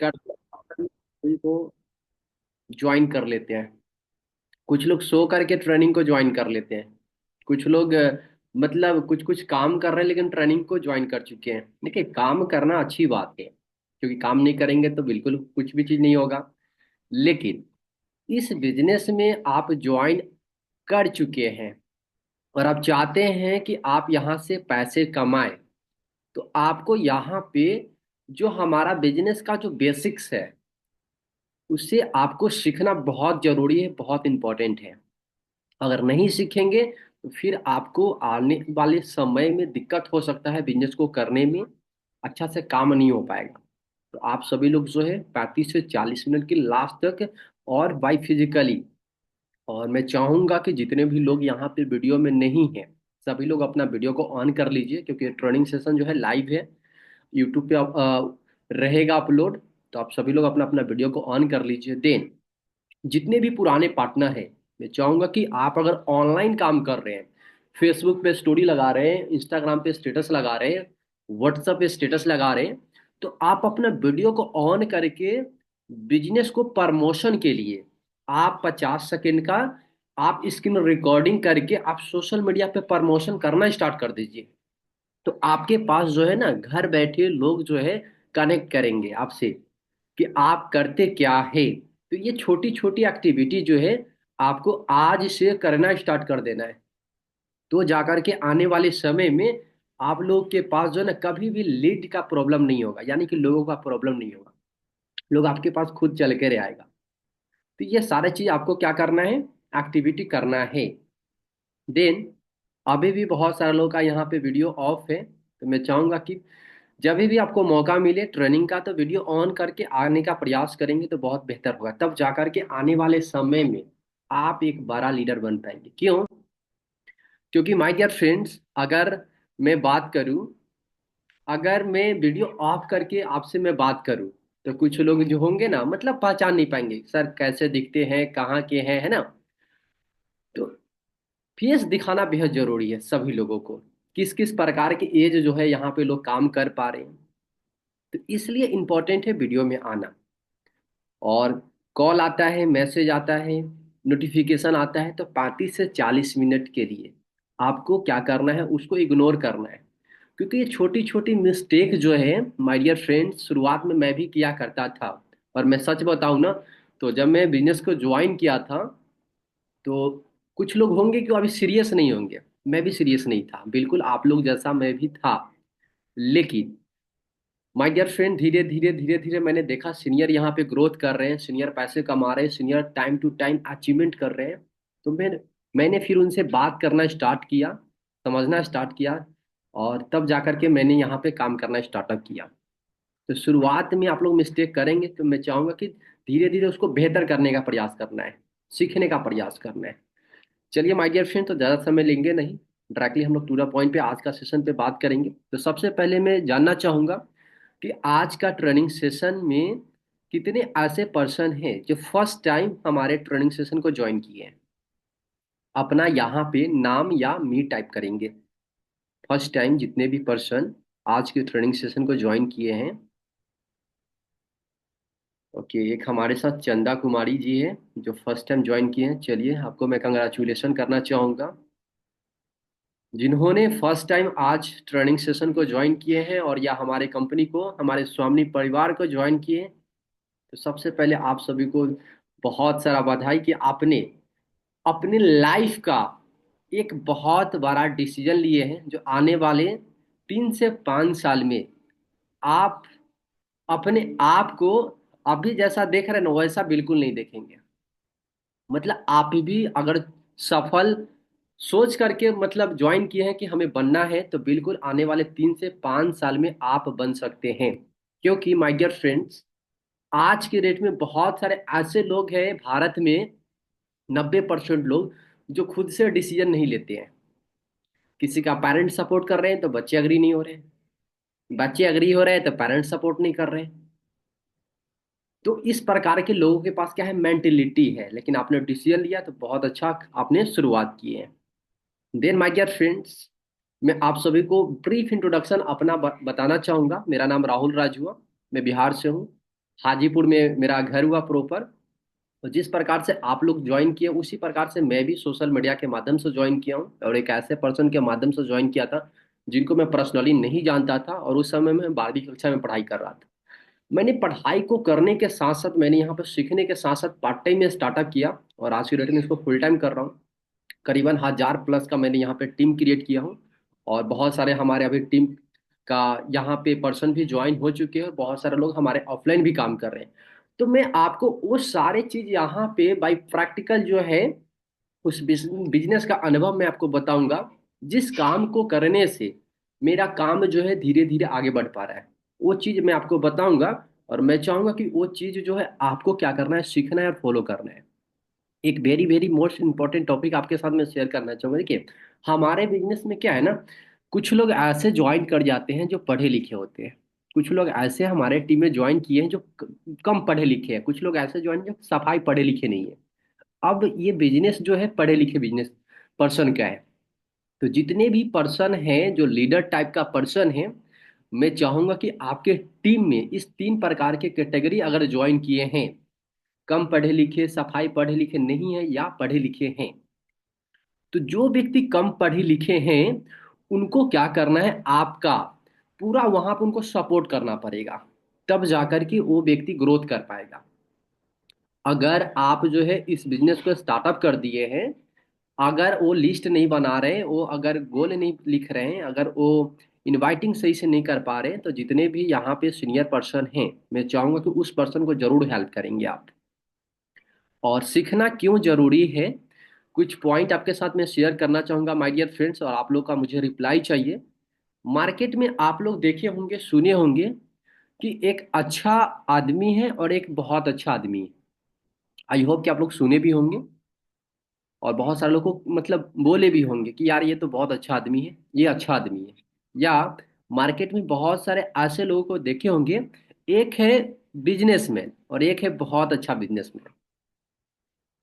कर को ज्वाइन कर लेते हैं। कुछ लोग सो करके ट्रेनिंग को ज्वाइन कर लेते हैं। कुछ लोग मतलब कुछ कुछ काम कर रहे हैं लेकिन ट्रेनिंग को ज्वाइन कर चुके हैं। देखिए, काम करना अच्छी बात है, क्योंकि काम नहीं करेंगे तो बिल्कुल कुछ भी चीज़ नहीं होगा। लेकिन इस बिजनेस में आप ज्वाइन कर चुके हैं और आप चाहते हैं कि आप यहाँ से पैसे कमाएं, तो आपको यहाँ पे जो हमारा बिजनेस का जो बेसिक्स है उससे आपको सीखना बहुत जरूरी है, बहुत इंपॉर्टेंट है। अगर नहीं सीखेंगे तो फिर आपको आने वाले समय में दिक्कत हो सकता है, बिजनेस को करने में अच्छा से काम नहीं हो पाएगा। तो आप सभी लोग जो है 35 से 40 मिनट की लास्ट तक और बाई फिजिकली, और मैं चाहूंगा कि जितने भी लोग यहाँ पे वीडियो में नहीं हैं सभी लोग अपना वीडियो को ऑन कर लीजिए, क्योंकि ट्रेनिंग सेशन जो है लाइव है, यूट्यूब पे रहेगा अपलोड। तो आप सभी लोग अपना अपना वीडियो को ऑन कर लीजिए। देन जितने भी पुराने पार्टनर हैं, मैं चाहूंगा कि आप अगर ऑनलाइन काम कर रहे हैं, फेसबुक पे स्टोरी लगा रहे हैं, इंस्टाग्राम पे स्टेटस लगा रहे हैं, व्हाट्सएप पे स्टेटस लगा रहे हैं, तो आप अपना वीडियो को ऑन करके बिजनेस को प्रमोशन के लिए आप 50 सेकेंड का आप स्क्रीन रिकॉर्डिंग करके आप सोशल मीडिया पे प्रमोशन करना स्टार्ट कर दीजिए। तो आपके पास जो है ना, घर बैठे लोग जो है कनेक्ट करेंगे आपसे कि आप करते क्या है। तो ये छोटी छोटी एक्टिविटी जो है आपको आज से करना स्टार्ट कर देना है। तो जाकर के आने वाले समय में आप लोग के पास जो है ना कभी भी लीड का प्रॉब्लम नहीं होगा, यानी कि लोगों का प्रॉब्लम नहीं होगा। लोग आपके पास खुद चल के रह आएगा। तो ये सारी चीज आपको क्या करना है, एक्टिविटी करना है। देन अभी भी बहुत सारे लोग का यहाँ पे वीडियो ऑफ है, तो मैं चाहूंगा कि जब भी आपको मौका मिले ट्रेनिंग का तो वीडियो ऑन करके आने का प्रयास करेंगे तो बहुत बेहतर होगा। तब जाकर के आने वाले समय में आप एक बड़ा लीडर बन पाएंगे। क्यों? क्योंकि माय डियर फ्रेंड्स, अगर मैं बात करूं, अगर मैं वीडियो ऑफ करके आपसे मैं बात करूं, तो कुछ लोग जो होंगे ना, मतलब पहचान नहीं पाएंगे सर कैसे दिखते हैं, कहाँ के हैं, है ना। तो फेस दिखाना बेहद जरूरी है सभी लोगों को, किस किस प्रकार के एज जो है यहाँ पे लोग काम कर पा रहे हैं। तो इसलिए इंपॉर्टेंट है वीडियो में आना। और कॉल आता है, मैसेज आता है, नोटिफिकेशन आता है, तो 35 से 40 मिनट के लिए आपको क्या करना है, उसको इग्नोर करना है। क्योंकि ये छोटी छोटी मिस्टेक जो है माय डियर फ्रेंड्स, शुरुआत में मैं भी किया करता था। और मैं सच बताऊं ना, तो जब मैं बिजनेस को ज्वाइन किया था, तो कुछ लोग होंगे कि वो अभी सीरियस नहीं होंगे, मैं भी सीरियस नहीं था, बिल्कुल आप लोग जैसा मैं भी था। लेकिन माय डियर फ्रेंड, धीरे धीरे धीरे धीरे मैंने देखा सीनियर यहाँ पे ग्रोथ कर रहे हैं, सीनियर पैसे कमा रहे हैं, senior time to time achievement कर रहे हैं। तो मैंने फिर उनसे बात करना स्टार्ट किया, समझना स्टार्ट किया, और तब जाकर के मैंने यहाँ पे काम करना स्टार्टअप किया। तो शुरुआत में आप लोग मिस्टेक करेंगे, तो मैं चाहूंगा कि धीरे धीरे उसको बेहतर करने का प्रयास करना है, सीखने का प्रयास करना है। चलिए माय डियर फ्रेंड, तो ज़्यादा समय लेंगे नहीं, डायरेक्टली हम लोग टू द पॉइंट पे आज का सेशन पे बात करेंगे। तो सबसे पहले मैं जानना चाहूंगा कि आज का ट्रेनिंग सेशन में कितने ऐसे पर्सन हैं जो फर्स्ट टाइम हमारे ट्रेनिंग सेशन को ज्वाइन किए हैं। अपना यहाँ पे नाम या मी टाइप करेंगे। फर्स्ट टाइम जितने भी पर्सन आज के ट्रेनिंग सेशन को ज्वाइन किए हैं। ओके, एक हमारे साथ चंदा कुमारी जी है जो फर्स्ट टाइम ज्वाइन किए हैं। चलिए, आपको मैं कंग्रेचुलेशन करना चाहूँगा जिन्होंने फर्स्ट टाइम आज ट्रेनिंग सेशन को ज्वाइन किए हैं, और या हमारे कंपनी को, हमारे स्वामी परिवार को ज्वाइन किए हैं। तो सबसे पहले आप सभी को बहुत सारा बधाई कि आपने अपने लाइफ का एक बहुत बड़ा डिसीजन लिए हैं, जो आने वाले 3 से 5 साल में आप अपने आप को अभी जैसा देख रहे हैं ना वैसा बिल्कुल नहीं देखेंगे। मतलब आप भी अगर सफल सोच करके मतलब ज्वाइन किए हैं कि हमें बनना है, तो बिल्कुल आने वाले 3 से 5 साल में आप बन सकते हैं। क्योंकि माय डियर फ्रेंड्स, आज के डेट में बहुत सारे ऐसे लोग हैं भारत में, 90% लोग जो खुद से डिसीजन नहीं लेते हैं। किसी का पेरेंट्स सपोर्ट कर रहे हैं तो बच्चे अग्री नहीं हो रहे हैं, बच्चे अग्री हो रहे हैं तो पेरेंट्स सपोर्ट नहीं कर रहे हैं। तो इस प्रकार के लोगों के पास क्या है, मेंटेलिटी है। लेकिन आपने डिसीजन लिया तो बहुत अच्छा आपने शुरुआत की है। देन माय डियर फ्रेंड्स, मैं आप सभी को ब्रीफ इंट्रोडक्शन अपना बताना चाहूंगा। मेरा नाम राहुल राजहुआ, मैं बिहार से हूँ। हाजीपुर में मेरा घर हुआ प्रॉपर। तो जिस प्रकार से आप लोग ज्वाइन किए उसी प्रकार से मैं भी सोशल मीडिया के माध्यम से ज्वाइन किया हूँ, और एक ऐसे पर्सन के माध्यम से ज्वाइन किया था जिनको मैं पर्सनली नहीं जानता था, और उस समय मैं 12वीं कक्षा में पढ़ाई कर रहा था। मैंने पढ़ाई को करने के साथ साथ, मैंने यहाँ पर सीखने के साथ साथ पार्ट टाइम में स्टार्टअप किया, और आज की डेट में इसको फुल टाइम कर रहा हूँ। करीबन 1000+ का मैंने यहाँ पे टीम क्रिएट किया हूँ, और बहुत सारे हमारे अभी टीम का यहाँ पे पर्सन भी ज्वाइन हो चुके हैं, और बहुत सारे लोग हमारे ऑफलाइन भी काम कर रहे हैं। तो मैं आपको वो सारे चीज यहाँ पे बाई प्रैक्टिकल जो है, उस बिजनेस का अनुभव मैं आपको बताऊंगा, जिस काम को करने से मेरा काम जो है धीरे धीरे आगे बढ़ पा रहा है, वो चीज मैं आपको बताऊंगा। और मैं चाहूंगा कि वो चीज जो है आपको क्या करना है, सीखना है और फॉलो करना है। एक very very most important topic आपके साथ मैं शेयर करना चाहूंगा। देखिए, हमारे बिजनेस में क्या है ना, कुछ लोग ऐसे ज्वाइन कर जाते हैं जो पढ़े लिखे होते हैं। कुछ लोग ऐसे हमारे टीम में ज्वाइन किए हैं जो कम पढ़े लिखे हैं। कुछ लोग ऐसे ज्वाइन जो सफाई पढ़े लिखे नहीं है। अब ये बिजनेस जो है पढ़े लिखे बिजनेस पर्सन का है। तो जितने भी पर्सन हैं जो लीडर टाइप का पर्सन है, मैं चाहूंगा कि आपके टीम में इस 3 प्रकार के कैटेगरी अगर ज्वाइन किए हैं, कम पढ़े लिखे, सफाई पढ़े लिखे नहीं है, या पढ़े लिखे हैं, तो जो व्यक्ति कम पढ़े लिखे हैं उनको क्या करना है, आपका पूरा वहां पर उनको सपोर्ट करना पड़ेगा। तब जाकर के वो व्यक्ति ग्रोथ कर पाएगा। अगर आप जो है इस बिजनेस को स्टार्टअप कर दिए हैं, अगर वो लिस्ट नहीं बना रहे, वो अगर गोल नहीं लिख रहे हैं, अगर वो इनवाइटिंग सही से नहीं कर पा रहे हैं, तो जितने भी यहाँ पे सीनियर पर्सन हैं, मैं चाहूंगा कि उस पर्सन को जरूर हेल्प करेंगे आप। और सीखना क्यों जरूरी है, कुछ पॉइंट आपके साथ मैं शेयर करना चाहूंगा माय डियर फ्रेंड्स, और आप लोग का मुझे रिप्लाई चाहिए। मार्केट में आप लोग देखे होंगे, सुने होंगे कि एक अच्छा आदमी है और एक बहुत अच्छा आदमी है। आई होप कि आप लोग सुने भी होंगे, और बहुत सारे लोगों को मतलब बोले भी होंगे कि यार ये तो बहुत अच्छा आदमी है, ये अच्छा आदमी है। या मार्केट में बहुत सारे ऐसे लोगों को देखे होंगे, एक है बिजनेसमैन और एक है बहुत अच्छा बिजनेसमैन।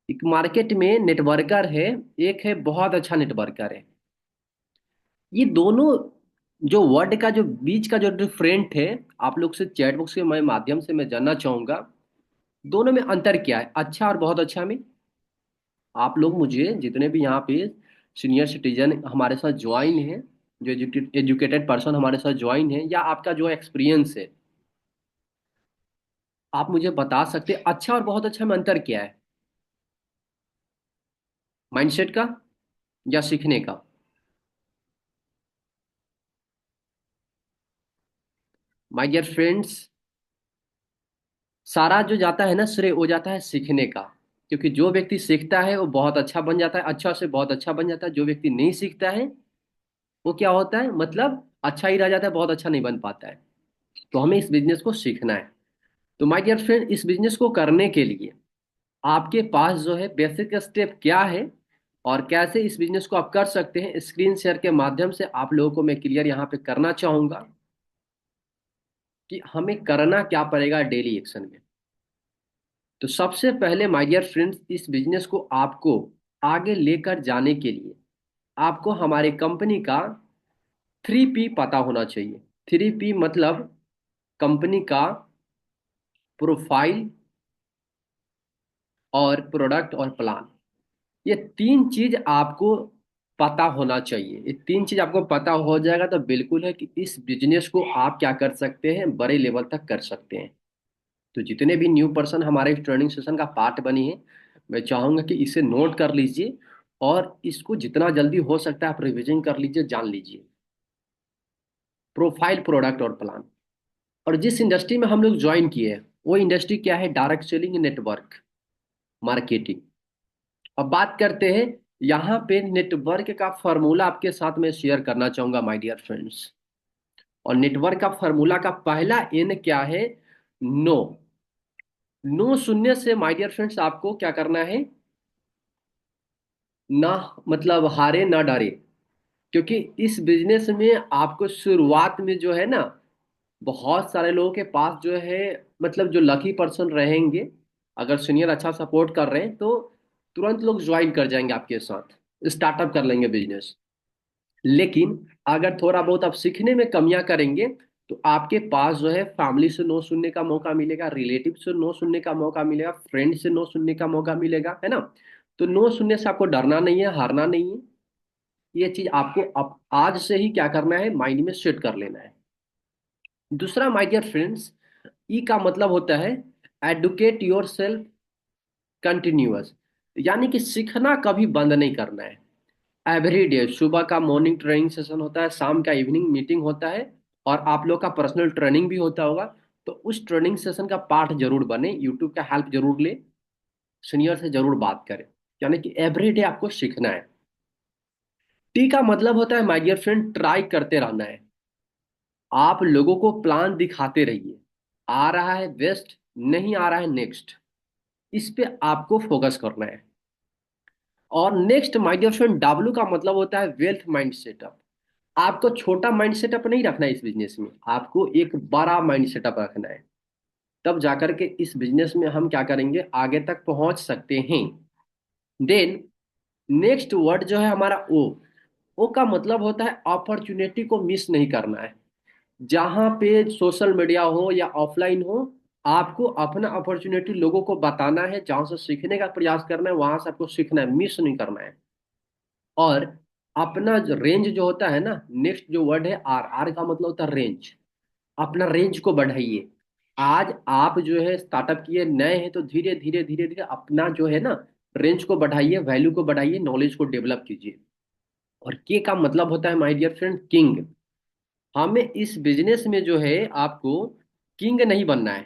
एक मार्केट में नेटवर्कर है, एक है बहुत अच्छा नेटवर्कर है। ये दोनों जो वर्ड का जो बीच का जो डिफरेंट है, आप लोग से चैट बॉक्स के माध्यम से मैं जानना चाहूंगा, दोनों में अंतर क्या है, अच्छा और बहुत अच्छा में। आप लोग मुझे जितने भी यहाँ पे सीनियर सिटीजन हमारे साथ ज्वाइन हैं, जो एजुकेटेड पर्सन हमारे साथ ज्वाइन है, या आपका जो एक्सपीरियंस है, आप मुझे बता सकते हैं अच्छा और बहुत अच्छा में अंतर क्या है, माइंडसेट का या सीखने का। माय डियर फ्रेंड्स, सारा जो जाता है ना श्रेय, वो जाता है सीखने का। क्योंकि जो व्यक्ति सीखता है वो बहुत अच्छा बन जाता है, अच्छा से बहुत अच्छा बन जाता है। जो व्यक्ति नहीं सीखता है वो क्या होता है, मतलब अच्छा ही रह जाता है, बहुत अच्छा नहीं बन पाता है। तो हमें इस बिजनेस को सीखना है। तो माय डियर फ्रेंड, इस बिजनेस को करने के लिए आपके पास जो है बेसिक स्टेप क्या है, और कैसे इस बिजनेस को आप कर सकते हैं, स्क्रीन शेयर के माध्यम से आप लोगों को मैं क्लियर यहाँ पे करना चाहूंगा कि हमें करना क्या पड़ेगा डेली एक्शन में। तो सबसे पहले माय डियर फ्रेंड्स, इस बिजनेस को आपको आगे लेकर जाने के लिए आपको हमारे कंपनी का 3P पता होना चाहिए। 3P मतलब कंपनी का प्रोफाइल और प्रोडक्ट और प्लान। ये 3 चीज आपको पता होना चाहिए। ये 3 चीज आपको पता हो जाएगा तो बिल्कुल है कि इस बिजनेस को आप क्या कर सकते हैं, बड़े लेवल तक कर सकते हैं। तो जितने भी न्यू पर्सन हमारे इस ट्रेनिंग सेशन का पार्ट बनी है, मैं चाहूंगा कि इसे नोट कर लीजिए, और इसको जितना जल्दी हो सकता है आप रिविजन कर लीजिए, जान लीजिए। प्रोफाइल, प्रोडक्ट और प्लान। और जिस इंडस्ट्री में हम लोग ज्वाइन किए हैं, वो इंडस्ट्री क्या है, डायरेक्ट सेलिंग, नेटवर्क मार्केटिंग। अब बात करते हैं, यहाँ पे नेटवर्क का फॉर्मूला आपके साथ में शेयर करना चाहूंगा माय डियर फ्रेंड्स। और नेटवर्क का फॉर्मूला का पहला एन क्या है, नो। नो सुनने से माय डियर फ्रेंड्स आपको क्या करना है, ना मतलब हारे ना डरे। क्योंकि इस बिजनेस में आपको शुरुआत में जो है ना, बहुत सारे लोगों के पास जो है, मतलब जो लकी पर्सन रहेंगे, अगर सीनियर अच्छा सपोर्ट कर रहे हैं तो तुरंत लोग ज्वाइन कर जाएंगे आपके साथ, स्टार्टअप कर लेंगे बिजनेस। लेकिन अगर थोड़ा बहुत आप सीखने में कमियां करेंगे, तो आपके पास जो है फैमिली से नो सुनने का मौका मिलेगा, रिलेटिव से नो सुनने का मौका मिलेगा, फ्रेंड से नो सुनने का मौका मिलेगा, है ना। तो नो सुनने से आपको डरना नहीं है, हारना नहीं है। ये चीज आपको अब आज से ही क्या करना है, माइंड में सेट कर लेना है। दूसरा माय डियर फ्रेंड्स, ई का मतलब होता है एडुकेट योर सेल्फ कंटिन्यूअस, यानी कि सीखना कभी बंद नहीं करना है। एवरी डे सुबह का मॉर्निंग ट्रेनिंग सेशन होता है, शाम का इवनिंग मीटिंग होता है, और आप लोग का पर्सनल ट्रेनिंग भी होता होगा। तो उस ट्रेनिंग सेशन का पार्ट जरूर बने, यूट्यूब का हेल्प जरूर ले, सीनियर से जरूर बात करें। यानी कि एवरी डे आपको सीखना है। टी का मतलब होता है माय डियर फ्रेंड ट्राई करते रहना है। आप लोगों को प्लान दिखाते रहिए, आ रहा है बेस्ट, नहीं आ रहा है नेक्स्ट, इस पे आपको फोकस करना है। और next my dear friend W का मतलब होता है वेल्थ माइंड सेटअप। आपको छोटा माइंड सेटअप नहीं रखना है इस बिजनेस में, आपको एक बड़ा माइंड सेटअप रखना है। तब जाकर के इस बिजनेस में हम क्या करेंगे, आगे तक पहुंच सकते हैं। देन नेक्स्ट वर्ड जो है हमारा ओ का मतलब होता है अपॉर्चुनिटी को मिस नहीं करना है। जहां पे सोशल मीडिया हो या ऑफलाइन हो, आपको अपना अपॉर्चुनिटी लोगों को बताना है, जहां से सीखने का प्रयास करना है वहां से आपको सीखना है, मिस नहीं करना है। और अपना जो रेंज जो होता है ना, नेक्स्ट जो वर्ड है आर, आर का मतलब होता है रेंज। अपना रेंज को बढ़ाइए। आज आप जो है स्टार्टअप किए नए हैं, तो धीरे धीरे धीरे धीरे अपना जो है ना रेंज को बढ़ाइए, वैल्यू को बढ़ाइए, नॉलेज को डेवलप कीजिए। और के का मतलब होता है माय डियर फ्रेंड किंग। हमें इस बिजनेस में जो है आपको किंग नहीं बनना है।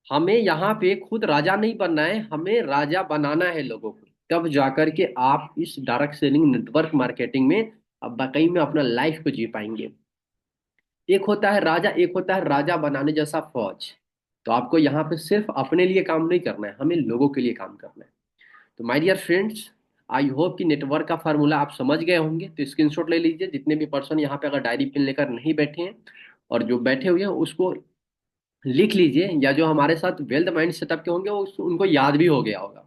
हमें यहाँ पे खुद राजा नहीं बनना है, हमें राजा बनाना है लोगों को। तब जाकर के आप इस डायरेक्ट सेलिंग नेटवर्क मार्केटिंग में अब वाकई में अपना लाइफ को जी पाएंगे। एक होता है राजा, एक होता है राजा बनाने जैसा फौज। तो आपको यहाँ पे सिर्फ अपने लिए काम नहीं करना है, हमें लोगों के लिए काम करना है। तो my dear friends, I hope कि नेटवर्क का फार्मूला आप समझ गए होंगे। तो स्क्रीनशॉट ले लीजिए, जितने भी पर्सन यहाँ पे अगर डायरी पेन लेकर नहीं बैठे हैं, और जो बैठे हुए हैं उसको लिख लीजिए, या जो हमारे साथ वेल्थ माइंड सेटअप के होंगे वो उनको याद भी हो गया होगा।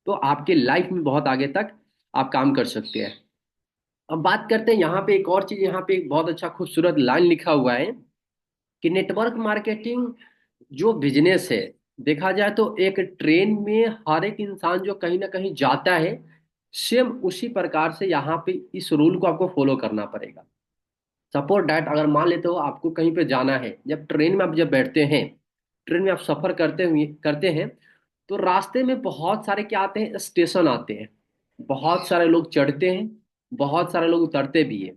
तो आपके लाइफ में बहुत आगे तक आप काम कर सकते हैं। अब बात करते हैं यहाँ पे एक और चीज, यहाँ पे एक बहुत अच्छा खूबसूरत लाइन लिखा हुआ है कि नेटवर्क मार्केटिंग जो बिजनेस है, देखा जाए तो एक ट्रेन में हर एक इंसान जो कहीं ना कहीं जाता है, सेम उसी प्रकार से यहाँ पे इस रूल को आपको फॉलो करना पड़ेगा। सपोज डैट अगर मान लेते हो आपको कहीं पे जाना है, जब ट्रेन में आप जब बैठते हैं, ट्रेन में आप सफर करते हैं, तो रास्ते में बहुत सारे क्या आते हैं, स्टेशन आते हैं। बहुत सारे लोग चढ़ते हैं, बहुत सारे लोग उतरते भी हैं।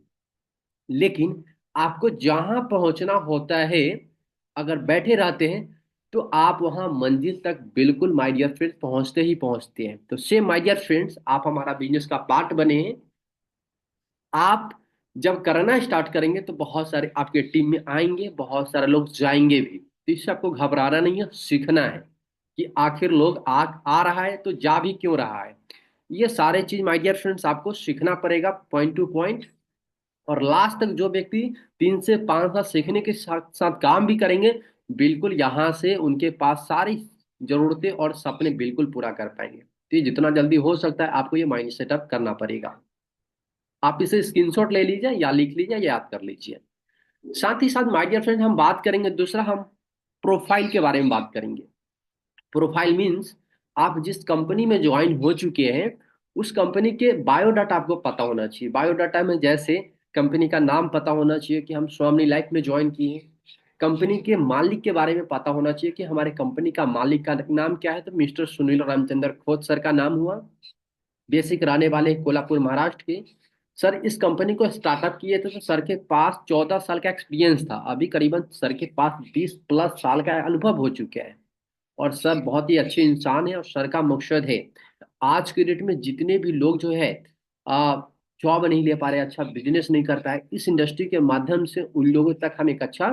लेकिन आपको जहां पहुंचना होता है, अगर बैठे रहते हैं, तो आप वहां मंजिल तक बिल्कुल माय डियर फ्रेंड्स पहुंचते ही पहुंचते हैं। तो सेम माय डियर फ्रेंड्स, आप हमारा बिजनेस का पार्ट बने हैं। आप जब करना स्टार्ट करेंगे तो बहुत सारे आपके टीम में आएंगे, बहुत सारे लोग जाएंगे भी। तो इससे आपको घबराना नहीं है, सीखना है कि आखिर लोग आ रहा है तो जा भी क्यों रहा है। ये सारे चीज माय डियर फ्रेंड्स आपको सीखना पड़ेगा पॉइंट टू पॉइंट। और लास्ट तक जो व्यक्ति 3 से 5 साल सीखने के साथ साथ काम भी करेंगे, बिल्कुल यहाँ से उनके पास सारी जरूरतें और सपने बिल्कुल पूरा कर पाएंगे। तो ये जितना जल्दी हो सकता है आपको ये माइंड सेटअप करना पड़ेगा। आप इसे स्क्रीनशॉट ले लीजिए या लिख लीजिए या याद कर लीजिए। साथ ही साथ माय डियर फ्रेंड हम बात करेंगे दूसरा, हम प्रोफाइल के बारे में बात करेंगे। प्रोफाइल मीन्स आप जिस कंपनी में ज्वाइन हो चुके हैं, उस कंपनी के बायोडाटा आपको पता होना चाहिए। बायोडाटा में जैसे कंपनी का नाम पता होना चाहिए कि हम स्वामी लाइफ में ज्वाइन किए हैं। कंपनी के मालिक के बारे में पता होना चाहिए कि हमारे कंपनी का मालिक का नाम क्या है, तो मिस्टर सुनील रामचंद्र खोत सर का नाम हुआ। बेसिक रहने वाले कोल्हापुर महाराष्ट्र के। सर इस कंपनी को स्टार्टअप किए थे तो सर के पास 14 साल का एक्सपीरियंस था, अभी करीबन सर के पास 20+ साल का अनुभव हो चुका है। और सर बहुत ही अच्छे इंसान है, और सर का मकसद है आज के डेट में जितने भी लोग जो है आ, जॉब नहीं ले पा रहे, अच्छा बिजनेस नहीं कर पाए, इस इंडस्ट्री के माध्यम से उन लोगों तक हम एक अच्छा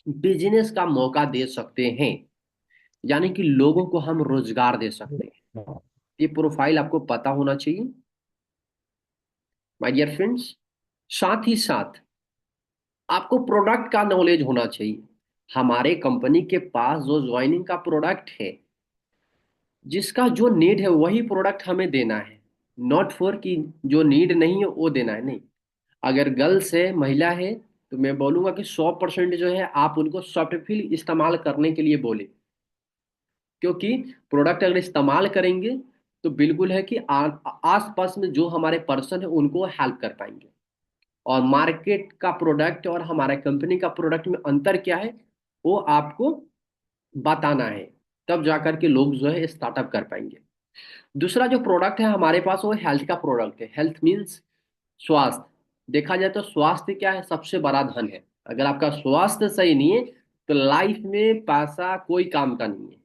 बिजनेस का मौका दे सकते हैं। यानी कि लोगों को हम रोजगार दे सकते हैं। ये प्रोफाइल आपको पता होना चाहिए माय डियर फ्रेंड्स। साथ ही साथ आपको प्रोडक्ट का नॉलेज होना चाहिए। हमारे कंपनी के पास जो ज्वाइनिंग का प्रोडक्ट है, जिसका जो नीड है वही प्रोडक्ट हमें देना है। नॉट फॉर कि जो नीड नहीं है वो देना है, नहीं। अगर गर्ल्स है, महिला है, तो मैं बोलूंगा कि 100% जो है आप उनको सॉफ्ट स्किल इस्तेमाल करने के लिए बोले, क्योंकि प्रोडक्ट अगर इस्तेमाल करेंगे तो बिल्कुल है कि आस पास में जो हमारे पर्सन है उनको हेल्प कर पाएंगे। और मार्केट का प्रोडक्ट और हमारा कंपनी का प्रोडक्ट में अंतर क्या है वो आपको बताना है, तब जाकर के लोग जो है स्टार्टअप कर पाएंगे। दूसरा जो प्रोडक्ट है हमारे पास वो हेल्थ का प्रोडक्ट है। हेल्थ मीन्स स्वास्थ्य। देखा जाए तो स्वास्थ्य क्या है, सबसे बड़ा धन है। अगर आपका स्वास्थ्य सही नहीं है तो लाइफ में पैसा कोई काम का नहीं है।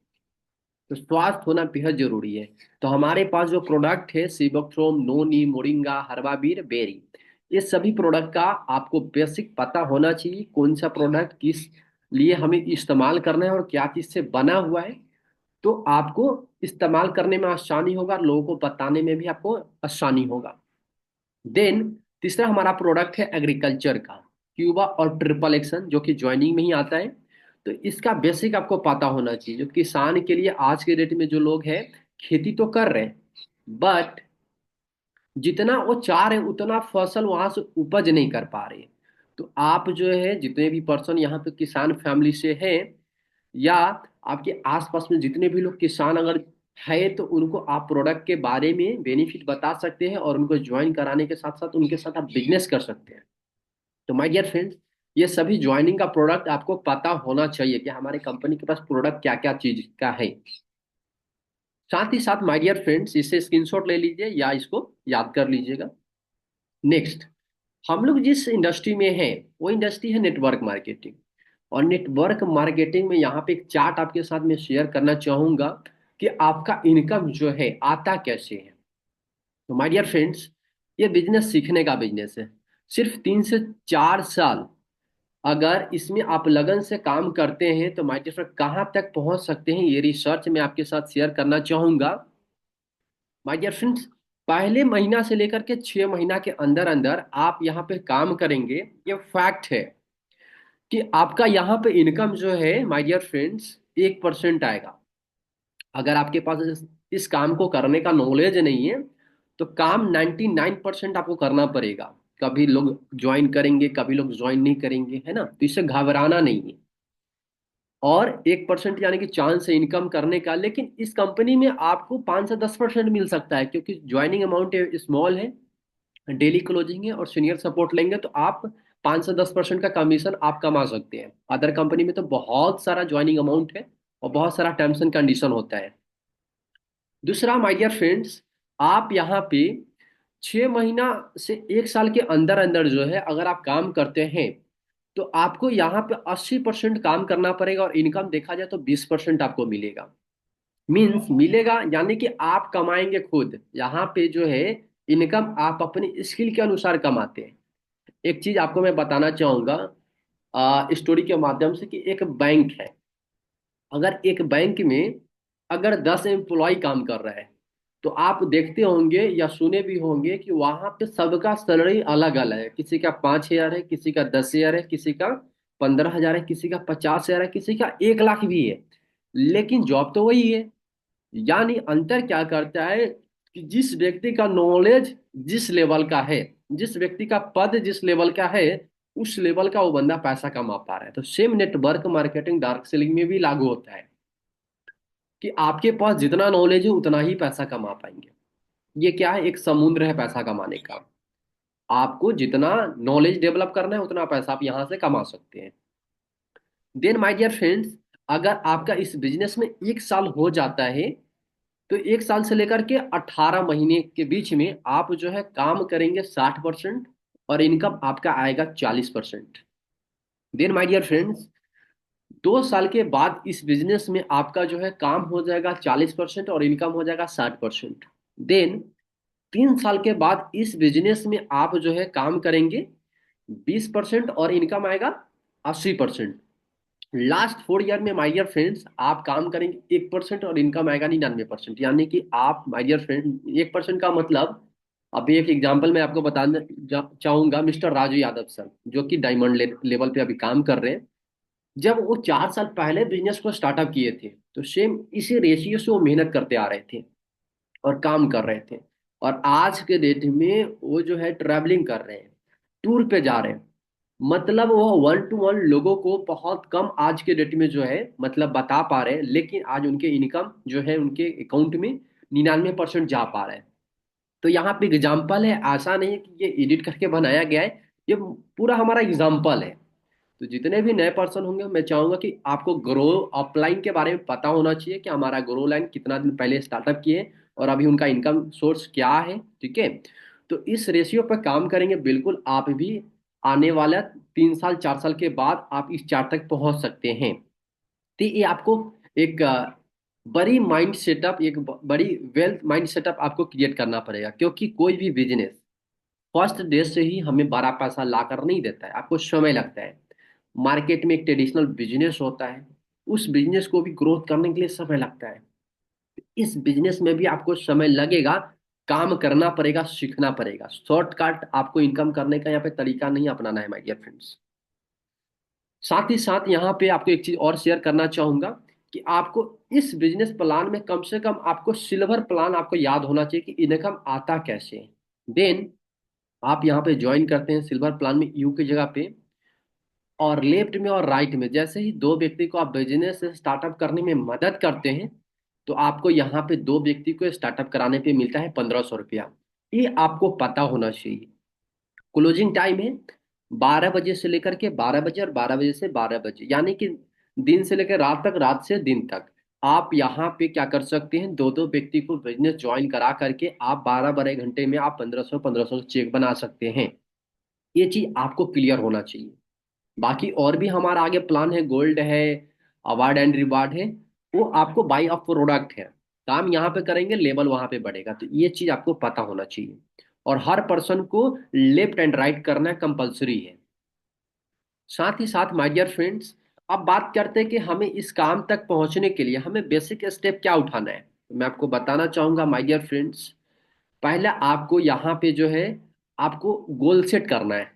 तो स्वास्थ्य होना बेहद जरूरी है। तो हमारे पास जो प्रोडक्ट है सीबोक्ट्रोम, नोनी, मोरिंगा, हर्बावीर, बेरी, ये सभी प्रोडक्ट का आपको बेसिक पता होना चाहिए कौन सा प्रोडक्ट किस लिए हमें इस्तेमाल करना है और क्या चीज से बना हुआ है। तो आपको इस्तेमाल करने में आसानी होगा, लोगों को बताने में भी आपको आसानी होगा। देन तीसरा हमारा प्रोडक्ट है एग्रीकल्चर का, क्यूबा और ट्रिपल एक्शन, जो कि ज्वाइनिंग में ही आता है। तो इसका बेसिक आपको पता होना चाहिए। जो किसान के लिए आज के डेट में जो लोग हैं खेती तो कर रहे हैं, बट जितना वो चाह रहे हैं उतना फसल वहां से उपज नहीं कर पा रहे। तो आप जो है जितने भी पर्सन यहाँ पे किसान फैमिली से हैं, या आपके आसपास में जितने भी लोग किसान अगर है, तो उनको आप प्रोडक्ट के बारे में बेनिफिट बता सकते हैं और उनको ज्वाइन कराने के साथ साथ उनके साथ आप बिजनेस कर सकते हैं। तो माय डियर फ्रेंड्स, ये सभी ज्वाइनिंग का प्रोडक्ट आपको पता होना चाहिए कि हमारे कंपनी के पास प्रोडक्ट क्या क्या चीज का है। साथ ही साथ माय डियर फ्रेंड्स, इससे स्क्रीनशॉट ले लीजिए या इसको याद कर लीजिएगा। नेक्स्ट, हम लोग जिस इंडस्ट्री में हैं वो इंडस्ट्री है नेटवर्क मार्केटिंग। और नेटवर्क मार्केटिंग में यहाँ पे एक चार्ट आपके साथ में शेयर करना चाहूंगा कि आपका इनकम जो है आता कैसे है। तो माय डियर फ्रेंड्स, ये बिजनेस सीखने का बिजनेस है। सिर्फ 3 से 4 साल अगर इसमें आप लगन से काम करते हैं तो माय डियर फ्रेंड कहाँ तक पहुंच सकते हैं, ये रिसर्च मैं आपके साथ शेयर करना चाहूंगा। माय डियर फ्रेंड्स, पहले महीना से लेकर के 6 महीना के अंदर अंदर आप यहाँ पे काम करेंगे, ये फैक्ट है कि आपका यहाँ पे इनकम जो है माय डियर फ्रेंड्स 1% आएगा। अगर आपके पास इस काम को करने का नॉलेज नहीं है तो काम 99% आपको करना पड़ेगा। कभी लोग ज्वाइन करेंगे, कभी लोग ज्वाइन नहीं करेंगे, है ना। तो इससे घबराना नहीं है। और 1% यानी कि चांस है इनकम करने का, लेकिन इस कंपनी में आपको 5 से 10% मिल सकता है, क्योंकि ज्वाइनिंग अमाउंट स्मॉल है, डेली क्लोजिंग है और सीनियर सपोर्ट लेंगे तो आप 5 से 10% का कमीशन आप कमा सकते हैं। अदर कंपनी में तो बहुत सारा ज्वाइनिंग अमाउंट है और बहुत सारा टर्म्स एंड कंडीशन होता है। दूसरा माय डियर फ्रेंड्स, आप यहाँ पे 6 महीना से 1 साल के अंदर अंदर जो है अगर आप काम करते हैं तो आपको यहाँ पे 80% काम करना पड़ेगा और इनकम देखा जाए तो 20% आपको मिलेगा। मीन्स मिलेगा यानी कि आप कमाएंगे खुद। यहाँ पे जो है इनकम आप अपनी स्किल के अनुसार कमाते हैं। एक चीज आपको मैं बताना चाहूंगा स्टोरी के माध्यम से, कि एक बैंक है। अगर एक बैंक में अगर 10 एम्प्लॉय काम कर रहा है तो आप देखते होंगे या सुने भी होंगे कि वहां पे सबका सैलरी अलग अलग है। किसी का 5 हजार है, किसी का 10 हजार है, किसी का 15 हजार है, किसी का 50 हजार है, किसी का 1 लाख भी है। लेकिन जॉब तो वही है। यानी अंतर क्या करता है कि जिस व्यक्ति का नॉलेज जिस लेवल का है, जिस व्यक्ति का पद जिस लेवल का है, उस लेवल का वो बंदा पैसा कमा पा रहा है। तो same network marketing dark selling में भी लागू होता है कि आपके पास जितना नॉलेज है उतना ही पैसा कमा पाएंगे। ये क्या है, एक समुद्र है पैसा कमाने का। आपको जितना नॉलेज डेवलप करना है उतना पैसा आप यहां से कमा सकते हैं। देन माय डियर फ्रेंड्स, अगर आपका इस बिजनेस में 1 साल हो जाता है तो 1 साल से लेकर के 18 महीने के बीच में आप जो है काम करेंगे 60% और इनकम आपका आएगा 40%। देन माय डियर फ्रेंड्स, 2 साल के बाद इस बिजनेस में आपका जो है काम हो जाएगा 40% और इनकम हो जाएगा 60%। देन 3 साल के बाद इस बिजनेस में आप जो है काम करेंगे 20% और इनकम आएगा 80%। लास्ट 4 ईयर में माय डियर फ्रेंड्स आप काम करेंगे 1% और इनकम आएगा 99%। यानी कि आप माय डियर फ्रेंड 1% का मतलब, अभी एक एग्जांपल मैं आपको बताना चाहूंगा। मिस्टर राजू यादव सर जो कि डायमंड लेवल पे अभी काम कर रहे हैं, जब वो 4 साल पहले बिजनेस को स्टार्टअप किए थे तो सेम इसी रेशियो से वो मेहनत करते आ रहे थे और काम कर रहे थे। और आज के डेट में वो जो है ट्रैवलिंग कर रहे हैं, टूर पे जा रहे हैं। मतलब वो 1 to 1 लोगों को बहुत कम आज के डेट में जो है मतलब बता पा रहे हैं, लेकिन आज उनके इनकम जो है उनके अकाउंट में 99% जा पा रहा है। तो यहाँ पे एग्जाम्पल है, ऐसा नहीं है कि ये एडिट करके बनाया गया है, ये पूरा हमारा एग्जाम्पल है। तो जितने भी नए पर्सन होंगे मैं चाहूंगा कि आपको ग्रो अपलाइन के बारे में पता होना चाहिए कि हमारा ग्रो लाइन कितना दिन पहले स्टार्टअप किए और अभी उनका इनकम सोर्स क्या है, ठीक है। तो इस रेशियो पर काम करेंगे बिल्कुल आप भी आने वाला 3 साल 4 साल के बाद आप इस चार्ट तक पहुंच सकते हैं। तो ये आपको एक बड़ी माइंड सेटअप, एक बड़ी वेल्थ माइंड सेटअप आपको क्रिएट करना पड़ेगा, क्योंकि कोई भी बिजनेस फर्स्ट डे से ही हमें 12 पैसा ला कर नहीं देता है, आपको समय लगता है। मार्केट में एक ट्रेडिशनल बिजनेस होता है, उस बिजनेस को भी ग्रोथ करने के लिए समय लगता है। इस बिजनेस में भी आपको समय लगेगा, काम करना पड़ेगा, सीखना पड़ेगा। शॉर्टकट आपको इनकम करने का यहाँ पे तरीका नहीं अपनाना है माय डियर फ्रेंड्स। साथ ही साथ यहाँ पे आपको एक चीज और शेयर करना चाहूंगा कि आपको इस बिजनेस प्लान में कम से कम आपको सिल्वर प्लान आपको याद होना चाहिए कि इनकम आता कैसे है। देन आप यहाँ पे ज्वाइन करते हैं सिल्वर प्लान में यू की जगह पे, और लेफ्ट में और राइट में जैसे ही दो व्यक्ति को आप बिजनेस स्टार्टअप करने में मदद करते हैं, तो आपको यहाँ पे दो व्यक्ति को स्टार्टअप कराने पे मिलता है 1500 रुपया। ये आपको पता होना चाहिए। क्लोजिंग टाइम है 12 बजे से लेकर के 12 बजे, और 12 बजे से 12 बजे, यानी कि दिन से लेकर रात तक, रात से दिन तक आप यहाँ पे क्या कर सकते हैं, दो दो व्यक्ति को बिजनेस ज्वाइन करा करके आप 12 12 घंटे में आप 1500 1500 चेक बना सकते हैं। ये चीज आपको क्लियर होना चाहिए। बाकी और भी हमारा आगे प्लान है, गोल्ड है, अवार्ड एंड रिवार्ड है, वो आपको बाई ऑफ प्रोडक्ट है। काम यहाँ पे करेंगे, लेवल वहां पे बढ़ेगा, तो ये चीज आपको पता होना चाहिए। और हर पर्सन को लेफ्ट एंड राइट करना कंपलसरी है। साथ ही साथ माय डियर फ्रेंड्स, अब बात करते हैं कि हमें इस काम तक पहुंचने के लिए हमें बेसिक स्टेप क्या उठाना है। तो मैं आपको बताना चाहूंगा माय डियर फ्रेंड्स, पहले आपको यहाँ पे जो है आपको गोल सेट करना है,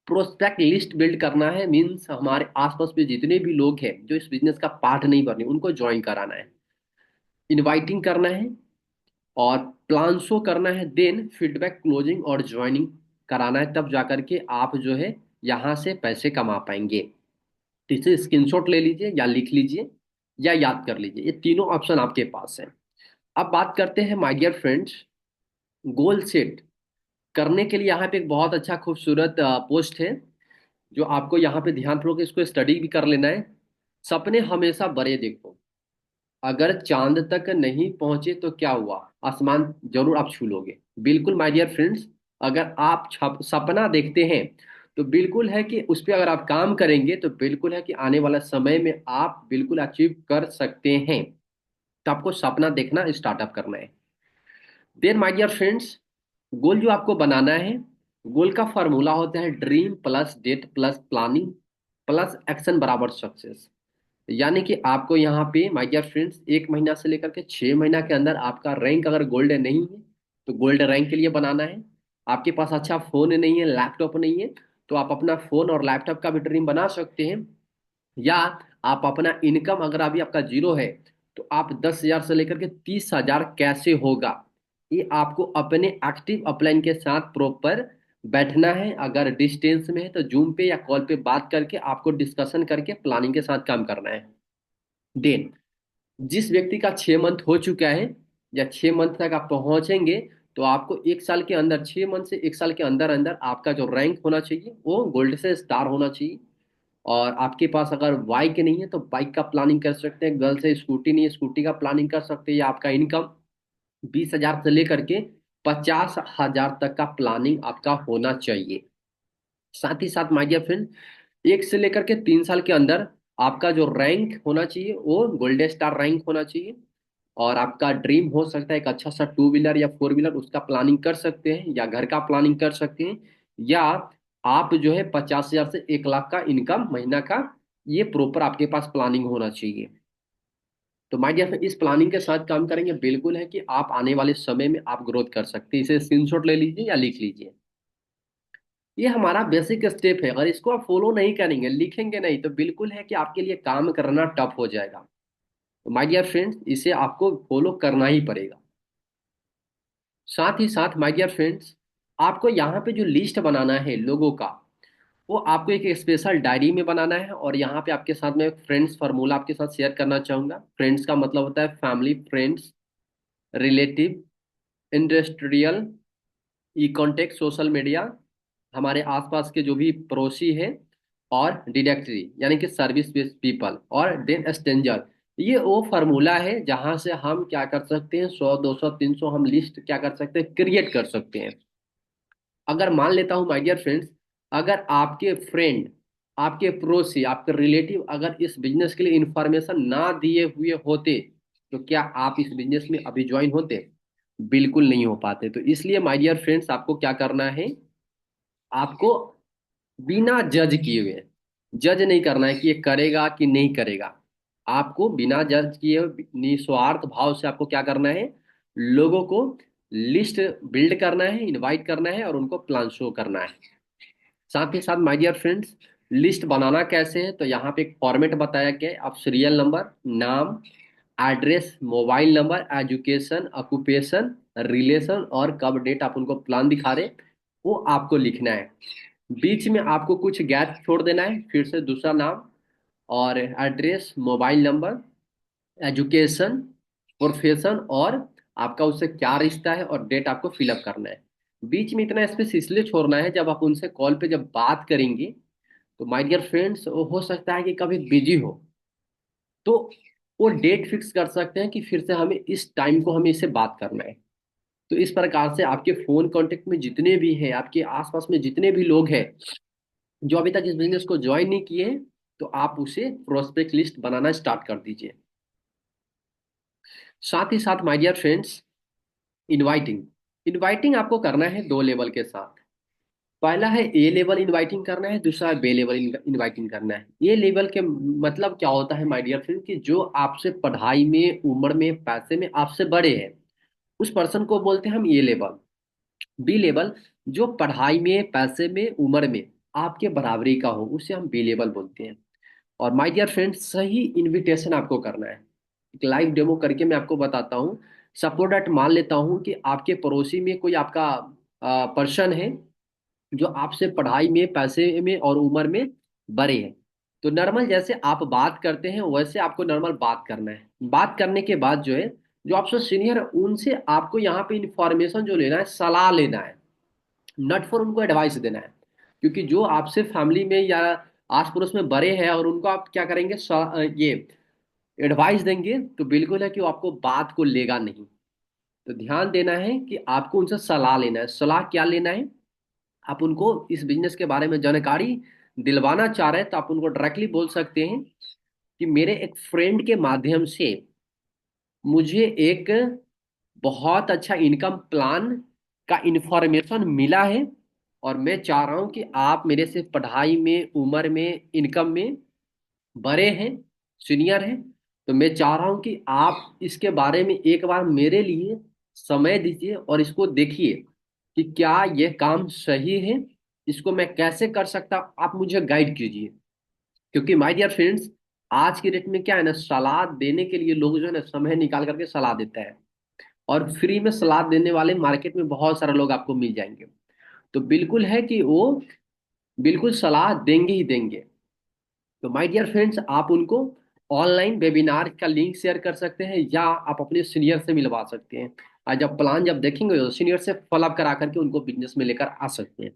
प्रोस्पेक्ट लिस्ट बिल्ड करना है। मीन्स हमारे आसपास में जितने भी लोग हैं जो इस बिजनेस का पार्ट नहीं बने उनको ज्वाइन कराना है, इनवाइटिंग करना है, और प्लान शो करना है, देन फीडबैक क्लोजिंग और ज्वाइनिंग कराना है। तब जाकर के आप जो है यहाँ से पैसे कमा पाएंगे। तो इसे स्क्रीनशॉट ले लीजिए या लिख लीजिए या याद कर लीजिए, ये तीनों ऑप्शन आपके पास है। अब बात करते हैं my dear friends, goal set करने के लिए यहाँ पे एक बहुत अच्छा खूबसूरत पोस्ट है, जो आपको यहाँ पे ध्यानपूर्वक इसको स्टडी भी कर लेना है। सपने हमेशा बड़े देखो, अगर चांद तक नहीं पहुंचे तो क्या हुआ, आसमान जरूर आप छू लोगे। बिल्कुल माय डियर फ्रेंड्स, अगर आप सपना देखते हैं तो बिल्कुल है कि उस पर अगर आप काम करेंगे तो बिल्कुल है कि आने वाला समय में आप बिल्कुल अचीव कर सकते हैं। तो आपको सपना देखना स्टार्टअप करना है। Then my dear friends, goal जो आपको बनाना है, गोल का फॉर्मूला होता है dream plus date plus planning plus action बराबर सक्सेस। यानी कि आपको यहाँ पे माय डियर फ्रेंड्स 1 महीना से लेकर के 6 महीना के अंदर आपका रैंक अगर गोल्ड नहीं है तो गोल्ड रैंक के लिए बनाना है। आपके पास अच्छा फोन नहीं है, लैपटॉप नहीं है, तो आप अपना फोन और लैपटॉप का भी ड्रीम बना सकते हैं। या आप अपना इनकम अगर अभी आपका जीरो है तो आप 10,000 से लेकर के 30,000 कैसे होगा, ये आपको अपने एक्टिव अपलाइन के साथ प्रॉपर बैठना है। अगर डिस्टेंस में है तो जूम पे या कॉल पे बात करके आपको डिस्कशन करके प्लानिंग के साथ काम करना है। देन जिस व्यक्ति का 6 मंथ हो चुका है या 6 मंथ तक आप पहुंचेंगे, तो आपको 1 साल के अंदर, 6 मंथ से 1 साल के अंदर अंदर आपका जो रैंक होना चाहिए वो गोल्ड से स्टार होना चाहिए। और आपके पास अगर बाइक नहीं है तो बाइक का प्लानिंग कर सकते हैं, गर्ल से स्कूटी नहीं है स्कूटी का प्लानिंग कर सकते हैं, या आपका इनकम 20,000 से लेकर के 50,000 तक का प्लानिंग आपका होना चाहिए। साथ ही साथ माय डियर फ्रेंड, 1 से लेकर के 3 साल के अंदर आपका जो रैंक होना चाहिए वो गोल्डन स्टार रैंक होना चाहिए। और आपका ड्रीम हो सकता है एक अच्छा सा 2 व्हीलर या 4 व्हीलर, उसका प्लानिंग कर सकते हैं, या घर का प्लानिंग कर सकते हैं, या आप जो है 50,000 से 1 लाख का इनकम महीना का, ये प्रॉपर आपके पास प्लानिंग होना चाहिए। तो माय डियर फ्रेंड, इस प्लानिंग के साथ काम करेंगे बिल्कुल है कि आप आने वाले समय में आप ग्रोथ कर सकते हैं। इसे स्क्रीनशॉट ले लीजिए या लिख लीजिए। ये हमारा बेसिक स्टेप है, अगर इसको आप फॉलो नहीं करेंगे, लिखेंगे नहीं, तो बिल्कुल है कि आपके लिए काम करना टफ हो जाएगा। तो माय डियर फ्रेंड्स, इसे आपको फॉलो करना ही पड़ेगा। साथ ही साथ माय डियर फ्रेंड्स, आपको यहाँ पे जो लिस्ट बनाना है लोगों का, वो आपको एक स्पेशल डायरी में बनाना है। और यहाँ पे आपके साथ में फ्रेंड्स फार्मूला आपके साथ शेयर करना चाहूंगा। फ्रेंड्स का मतलब होता है फैमिली, फ्रेंड्स, रिलेटिव, इंडस्ट्रियल, ई कॉन्टेक्ट, सोशल मीडिया, हमारे आसपास के जो भी पड़ोसी हैं, और डायरेक्टरी यानी कि सर्विस बेस्ड पीपल, और देन स्ट्रेंजर। ये वो फार्मूला है जहां से हम क्या कर सकते हैं, 100, 200, 300 हम लिस्ट क्या कर सकते हैं, क्रिएट कर सकते हैं। अगर मान लेता हूं माय डियर फ्रेंड्स, अगर आपके फ्रेंड, आपके पड़ोसी, आपके रिलेटिव अगर इस बिजनेस के लिए इंफॉर्मेशन ना दिए हुए होते, तो क्या आप इस बिजनेस में अभी ज्वाइन होते? बिल्कुल नहीं हो पाते। तो इसलिए माय डियर फ्रेंड्स, आपको क्या करना है, आपको बिना जज किए हुए, जज नहीं करना है कि ये करेगा कि नहीं करेगा। आपको बिना जज किए हुए निस्वार्थ भाव से आपको क्या करना है, लोगों को लिस्ट बिल्ड करना है, इनवाइट करना है, और उनको प्लान शो करना है। साथ ही साथ माय डियर फ्रेंड्स, लिस्ट बनाना कैसे है, तो यहाँ पे एक फॉर्मेट बताया गया है। आप सीरियल नंबर, नाम, address, mobile number, education, occupation, relation, और कब डेट आप उनको प्लान दिखा रहे, वो आपको लिखना है। बीच में आपको कुछ गैप छोड़ देना है, फिर से दूसरा नाम और address, mobile number, education, profession, और आपका उससे क्या रिश्ता है, और डेट आपको फिलअप करना है। बीच में इतना स्पेस इसलिए छोड़ना है, जब आप उनसे कॉल पे जब बात करेंगे, तो माय डियर फ्रेंड्स, हो सकता है कि कभी बिजी हो, तो वो डेट फिक्स कर सकते हैं कि फिर से हमें इस टाइम को हमें इससे बात करना है। तो इस प्रकार से आपके फोन कांटेक्ट में जितने भी हैं, आपके आसपास में जितने भी लोग हैं जो अभी तक इस बिजनेस को ज्वाइन नहीं किए हैं, तो आप उसे प्रोस्पेक्ट लिस्ट बनाना स्टार्ट कर दीजिए। साथ ही साथ my dear friends, inviting, inviting आपको करना है दो लेवल के साथ। पहला है ए लेवल इनवाइटिंग करना है, दूसरा है बी लेवल इनवाइटिंग करना है। ए लेवल के मतलब क्या होता है माय डियर फ्रेंड, कि जो आपसे पढ़ाई में, उम्र में, पैसे में आपसे बड़े हैं, उस पर्सन को बोलते हैं हम ए लेवल। बी लेवल, जो पढ़ाई में, पैसे में, उम्र में आपके बराबरी का हो, उसे हम बी लेवल बोलते हैं। और माय डियर फ्रेंड्स, सही इनविटेशन आपको करना है। एक लाइव डेमो करके मैं आपको बताता हूँ। सपोज दैट मान लेता हूँ कि आपके पड़ोसी में कोई आपका पर्सन है जो आपसे पढ़ाई में, पैसे में और उम्र में बड़े हैं। तो नॉर्मल जैसे आप बात करते हैं वैसे आपको नॉर्मल बात करना है। बात करने के बाद जो है, जो आपसे सीनियर है उनसे आपको यहाँ पे इंफॉर्मेशन जो लेना है, सलाह लेना है, नट फॉर उनको एडवाइस देना है। क्योंकि जो आपसे फैमिली में या आस पड़ोस में बड़े हैं और उनको आप क्या करेंगे, ये एडवाइस देंगे, तो बिल्कुल है कि वो आपको बात को लेगा नहीं। तो ध्यान देना है कि आपको उनसे सलाह लेना है। सलाह क्या लेना है, आप उनको इस बिजनेस के बारे में जानकारी दिलवाना चाह रहे हैं, तो आप उनको डायरेक्टली बोल सकते हैं कि मेरे एक फ्रेंड के माध्यम से मुझे एक बहुत अच्छा इनकम प्लान का इंफॉर्मेशन मिला है, और मैं चाह रहा हूं कि आप मेरे से पढ़ाई में, उम्र में, इनकम में बड़े हैं, सीनियर हैं। तो मैं चाह रहा हूं कि आप इसके बारे में एक बार मेरे लिए समय दीजिए और इसको देखिए कि क्या यह काम सही है, इसको मैं कैसे कर सकता, आप मुझे गाइड कीजिए। क्योंकि माय डियर फ्रेंड्स, आज की डेट में क्या है ना, सलाह देने के लिए लोग जो है ना, समय निकाल करके सलाह देता है। और फ्री में सलाह देने वाले मार्केट में बहुत सारे लोग आपको मिल जाएंगे। तो बिल्कुल है कि वो बिल्कुल सलाह देंगे ही देंगे। तो माय डियर फ्रेंड्स, आप उनको ऑनलाइन वेबिनार का लिंक शेयर कर सकते हैं, या आप अपने सीनियर से मिलवा सकते हैं। और जब प्लान जब देखेंगे तो सीनियर से फॉलोअप करा करके उनको बिजनेस में लेकर आ सकते हैं।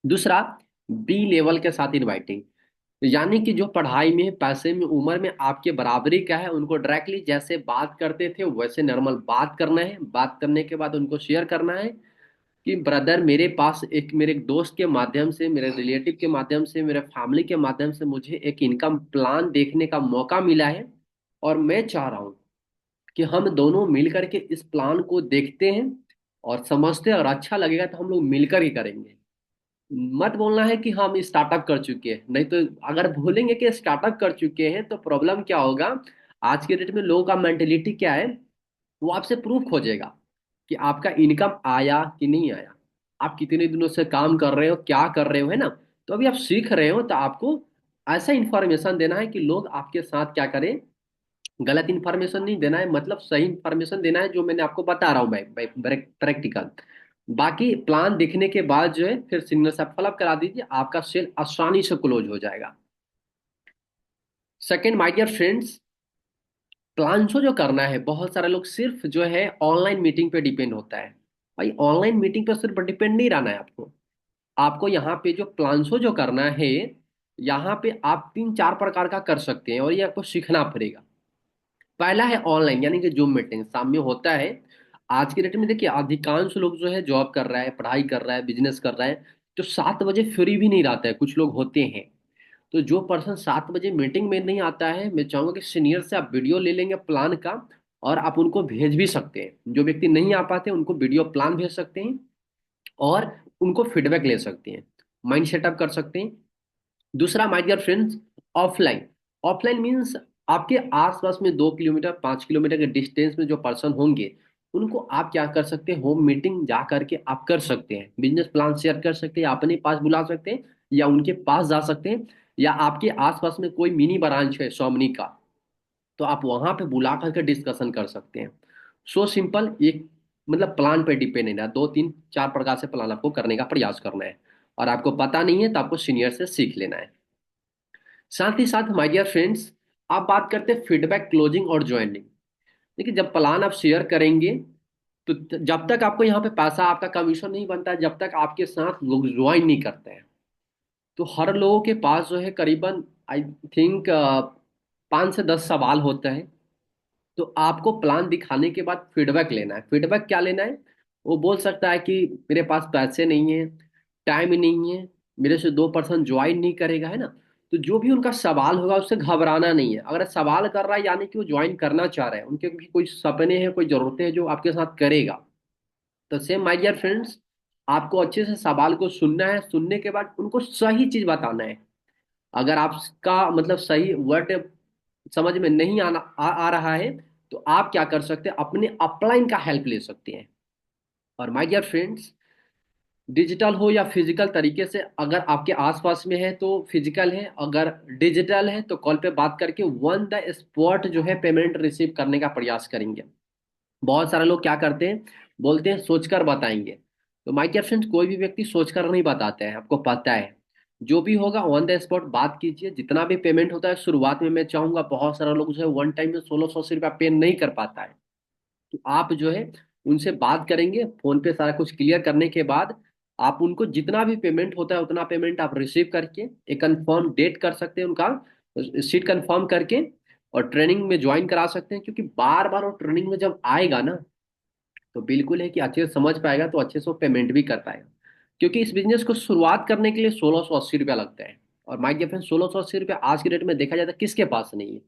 दूसरा, बी लेवल के साथ इनवाइटिंग, यानी कि जो पढ़ाई में, पैसे में, उम्र में आपके बराबरी का है, उनको डायरेक्टली जैसे बात करते थे वैसे नॉर्मल बात करना है। बात करने के बाद उनको शेयर करना है कि ब्रदर, मेरे पास एक, मेरे एक दोस्त के माध्यम से, मेरे रिलेटिव के माध्यम से, मेरे फैमिली के माध्यम से मुझे एक इनकम प्लान देखने का मौका मिला है, और मैं चाह रहा हूँ कि हम दोनों मिल करके इस प्लान को देखते हैं और समझते हैं, और अच्छा लगेगा तो हम लोग मिलकर ही करेंगे। मत बोलना है कि हम स्टार्टअप कर चुके हैं, नहीं तो अगर भूलेंगे कि स्टार्टअप कर चुके हैं तो प्रॉब्लम क्या होगा, आज के डेट में लोगों का मेंटेलिटी क्या है, वो आपसे प्रूफ खोजेगा कि आपका इनकम आया कि नहीं आया, आप कितने दिनों से काम कर रहे हो, क्या कर रहे हो, है ना। तो अभी आप सीख रहे हो, तो आपको ऐसा इंफॉर्मेशन देना है कि लोग आपके साथ क्या करें, गलत इंफॉर्मेशन नहीं देना है, मतलब सही इंफॉर्मेशन देना है, जो मैंने आपको बता रहा हूँ भाई, प्रैक्टिकल। बाकी प्लान दिखने के बाद जो है फिर सिग्नल से फॉलोअप करा दीजिए, आपका सेल आसानी से क्लोज हो जाएगा। Second my dear friends, plan जो जो करना है, बहुत सारे लोग सिर्फ जो है ऑनलाइन मीटिंग पे डिपेंड होता है। भाई ऑनलाइन मीटिंग पे सिर्फ डिपेंड नहीं रहना है आपको। आपको यहाँ पे जो प्लान्सो जो करना है, यहाँ पे आप तीन चार प्रकार का कर सकते हैं और ये आपको सीखना पड़ेगा। पहला है ऑनलाइन, यानी कि जूम मीटिंग सामने होता है। आज के डेट में देखिए अधिकांश लोग जो है जॉब कर रहा है, पढ़ाई कर रहा है, बिजनेस कर रहा है, तो 7 बजे फ्री भी नहीं रहता है, कुछ लोग होते हैं। तो जो पर्सन 7 बजे मीटिंग में नहीं आता है, मैं चाहूंगा कि सीनियर से आप वीडियो ले लेंगे प्लान का, और आप उनको भेज भी सकते हैं। जो व्यक्ति नहीं आ पाते उनको वीडियो प्लान भेज सकते हैं और उनको फीडबैक ले सकते हैं, माइंड सेटअप कर सकते हैं। दूसरा my dear friends, offline. Offline means आपके आसपास में 2 किलोमीटर 5 किलोमीटर के डिस्टेंस में जो पर्सन होंगे, उनको आप क्या कर सकते हैं, होम मीटिंग जा करके आप कर सकते हैं, बिजनेस प्लान शेयर कर सकते हैं, अपने पास बुला सकते हैं या उनके पास जा सकते हैं। या आपके आसपास में कोई मिनी ब्रांच है सोमनी का, तो आप वहां पे बुला करके डिस्कशन कर सकते हैं। सो सिंपल, एक मतलब प्लान पे डिपेंड है ना, 2 3 4 प्रकार से प्लान आपको करने का प्रयास करना है। और आपको पता नहीं है तो आपको सीनियर से सीख लेना है। साथ ही साथ माय डियर फ्रेंड्स, आप बात करते हैं फीडबैक, क्लोजिंग और ज्वाइनिंग। देखिए जब प्लान आप शेयर करेंगे, तो जब तक आपको यहाँ पे पैसा, आपका कमीशन नहीं बनता है, जब तक आपके साथ लोग ज्वाइन नहीं करते हैं। तो हर लोगों के पास जो है करीबन आई थिंक 5 से 10 सवाल होता है। तो आपको प्लान दिखाने के बाद फीडबैक लेना है। फीडबैक क्या लेना है, वो बोल सकता है कि मेरे पास पैसे नहीं है, टाइम नहीं है, मेरे से 2 पर्सन ज्वाइन नहीं करेगा, है ना। तो जो भी उनका सवाल होगा उससे घबराना नहीं है। अगर सवाल कर रहा है यानी कि वो ज्वाइन करना चाह रहे हैं, उनके भी कोई सपने हैं, कोई जरूरतें हैं जो आपके साथ करेगा। तो सेम माय डियर फ्रेंड्स, आपको अच्छे से सवाल को सुनना है, सुनने के बाद उनको सही चीज बताना है। अगर आपका मतलब सही वर्ड समझ में नहीं आ रहा है, तो आप क्या कर सकते हैं, अपने अपलाइन का हेल्प ले सकते हैं। और माय डियर फ्रेंड्स, डिजिटल हो या फिजिकल तरीके से, अगर आपके आसपास में है तो फिजिकल है, अगर डिजिटल है तो कॉल पे बात करके वन द स्पॉट जो है पेमेंट रिसीव करने का प्रयास करेंगे। बहुत सारे लोग क्या करते हैं, बोलते हैं सोचकर बताएंगे। तो माय डियर फ्रेंड्स, कोई भी व्यक्ति सोचकर नहीं बताते हैं, आपको पता है। जो भी होगा ऑन द स्पॉट बात कीजिए। जितना भी पेमेंट होता है शुरुआत में, मैं चाहूंगा, बहुत सारा लोग जो है वन टाइम में 1600 रुपया पे नहीं कर पाता है। तो आप जो है उनसे बात करेंगे फोन पे, सारा कुछ क्लियर करने के बाद आप उनको जितना भी पेमेंट होता है उतना पेमेंट आप रिसीव करके एक कंफर्म डेट कर सकते हैं उनका, सीट कंफर्म करके, और ट्रेनिंग में ज्वाइन करा सकते हैं। क्योंकि बार बार वो ट्रेनिंग में जब आएगा ना, तो बिल्कुल है कि अच्छे से समझ पाएगा, तो अच्छे से वो पेमेंट भी कर पाएगा। क्योंकि इस बिजनेस को शुरुआत करने के लिए 1680 रुपया लगता है। और माइक डिफरेंस, 1680 रुपया आज की डेट में देखा जाए तो किसके पास नहीं है,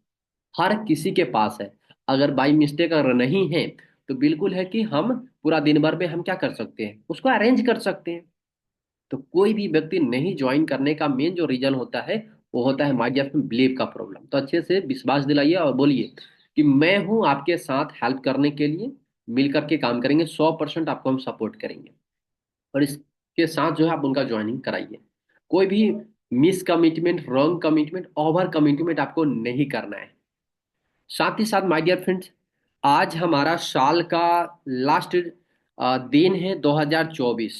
हर किसी के पास है। अगर बाई मिस्टेक अगर नहीं है, तो बिल्कुल है कि हम पूरा दिन भर में हम क्या कर सकते हैं, उसको अरेंज कर सकते हैं। तो कोई भी व्यक्ति नहीं ज्वाइन करने का मेन जो रीजन होता है, वो होता है हमारे में बिलीव का प्रॉब्लम। तो अच्छे से विश्वास दिलाइए और बोलिए कि मैं हूं आपके साथ हेल्प करने के लिए, मिल करके काम करेंगे, 100% आपको हम सपोर्ट करेंगे। और इसके साथ जो है आप उनका ज्वाइनिंग कराइए। कोई भी miss commitment, wrong commitment, over commitment आपको नहीं करना है। साथ ही साथ माय डियर फ्रेंड्स, आज हमारा साल का लास्ट दिन है 2024,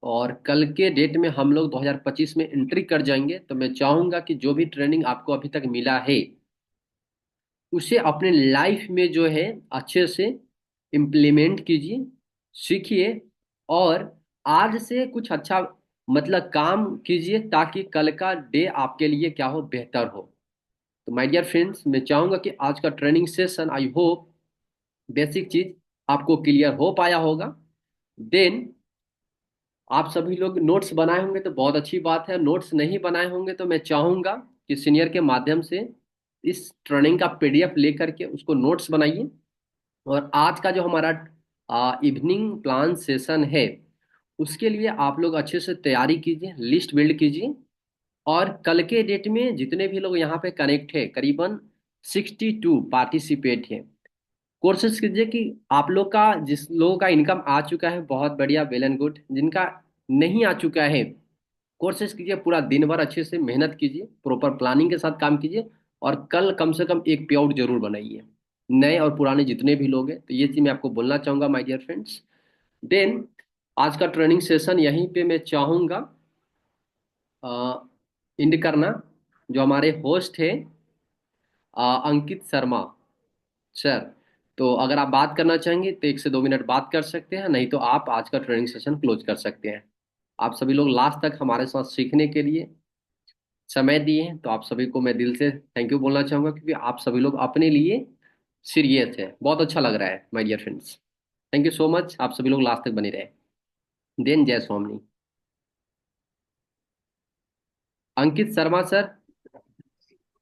और कल के डेट में हम लोग 2025 में एंट्री कर जाएंगे। तो मैं चाहूंगा कि जो भी ट्रेनिंग आपको अभी तक मिला है, उसे अपने लाइफ में जो है अच्छे से इम्प्लीमेंट कीजिए, सीखिए, और आज से कुछ अच्छा मतलब काम कीजिए, ताकि कल का डे आपके लिए क्या हो, बेहतर हो। तो माय डियर फ्रेंड्स, मैं चाहूंगा कि आज का training session, I hope basic चीज आपको क्लियर हो पाया होगा। देन आप सभी लोग नोट्स बनाए होंगे तो बहुत अच्छी बात है। नोट्स नहीं बनाए होंगे तो मैं चाहूंगा कि सीनियर के माध्यम से इस ट्रेनिंग का पीडीएफ लेकर के उसको नोट्स बनाइए। और आज का जो हमारा इवनिंग प्लान सेशन है, उसके लिए आप लोग अच्छे से तैयारी कीजिए, लिस्ट बिल्ड कीजिए। और कल के डेट में जितने भी लोग यहाँ पे कनेक्ट है, करीबन 62 पार्टिसिपेट है। कोशिश कीजिए कि आप लोग का, जिस लोगों का इनकम आ चुका है बहुत बढ़िया, वेल एंड गुड। जिनका नहीं आ चुका है, कोशिश कीजिए पूरा दिन भर अच्छे से मेहनत कीजिए, प्रॉपर प्लानिंग के साथ काम कीजिए, और कल कम से कम एक पे आउट जरूर बनाइए। नए और पुराने जितने भी लोग हैं, तो ये चीज मैं आपको बोलना चाहूंगा माय डियर फ्रेंड्स। देन आज का ट्रेनिंग सेशन यहीं पे मैं चाहूँगा इंड करना। जो हमारे होस्ट है अंकित शर्मा सर, तो अगर आप बात करना चाहेंगे तो 1 से 2 मिनट बात कर सकते हैं, नहीं तो आप आज का ट्रेनिंग सेशन क्लोज कर सकते हैं। आप सभी लोग लास्ट तक हमारे साथ सीखने के लिए समय दिए हैं, तो आप सभी को मैं दिल से थैंक यू बोलना चाहूंगा, क्योंकि आप सभी लोग अपने लिए सीरियस है। बहुत अच्छा लग रहा है my dear friends. Thank you so much, आप सभी लोग लास्ट तक बने रहे। देन जय स्वामी। अंकित शर्मा सर।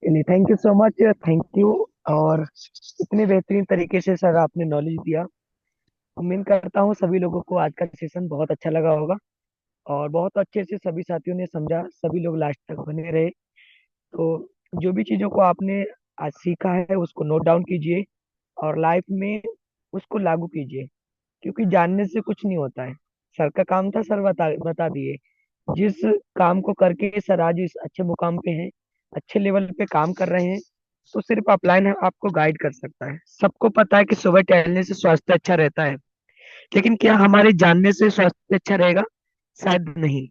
चलिए, thank you so much. Thank you. और इतने बेहतरीन तरीके से सर आपने नॉलेज दिया। उम्मीद करता हूँ सभी लोगों को आज का सेशन बहुत अच्छा लगा होगा और बहुत अच्छे से सभी साथियों ने समझा, सभी लोग लास्ट तक बने रहे। तो जो भी चीज़ों को आपने आज सीखा है उसको नोट डाउन कीजिए और लाइफ में उसको लागू कीजिए, क्योंकि जानने से कुछ नहीं होता है। सर का काम था, सर बता बता दिए। जिस काम को करके सर आज इस अच्छे मुकाम पे हैं, अच्छे लेवल पे काम कर रहे हैं, तो सिर्फ अपलाइन आपको गाइड कर सकता है। सबको पता है कि सुबह टहलने से स्वास्थ्य अच्छा रहता है, लेकिन क्या हमारे जानने से स्वास्थ्य अच्छा रहेगा? शायद नहीं।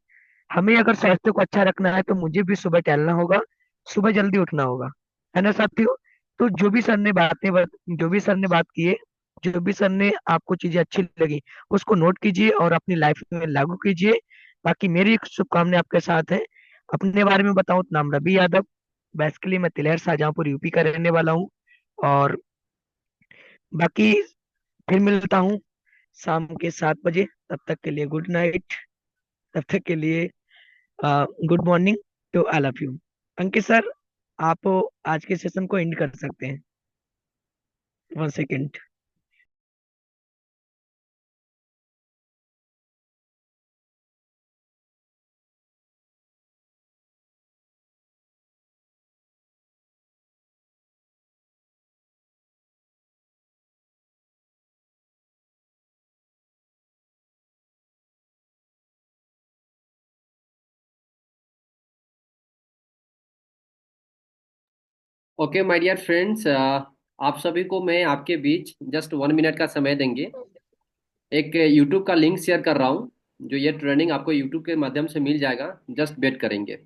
हमें अगर स्वास्थ्य को अच्छा रखना है तो मुझे भी सुबह टहलना होगा, सुबह जल्दी उठना होगा, है ना साथियों? तो जो भी सर ने बात की है, जो भी सर ने आपको चीजें अच्छी लगी, उसको नोट कीजिए और अपनी लाइफ में लागू कीजिए। बाकी मेरी शुभकामनाएं आपके साथ है। अपने बारे में बताऊं तो नाम रवि यादव। बेसिकली मैं तिलहर शाहजहांपुर यूपी का रहने वाला हूँ। और बाकी फिर मिलता हूँ शाम के 7 बजे। तब तक के लिए गुड नाइट। तब तक के लिए good morning to all of you. Ankit sir, आप आज के सेशन को एंड कर सकते हैं। 1 second. Okay my dear friends, आप सभी को मैं आपके बीच जस्ट 1 मिनट का समय देंगे। एक यूट्यूब का लिंक शेयर कर रहा हूँ, जो ये ट्रेनिंग आपको यूट्यूब के माध्यम से मिल जाएगा। जस्ट वेट करेंगे।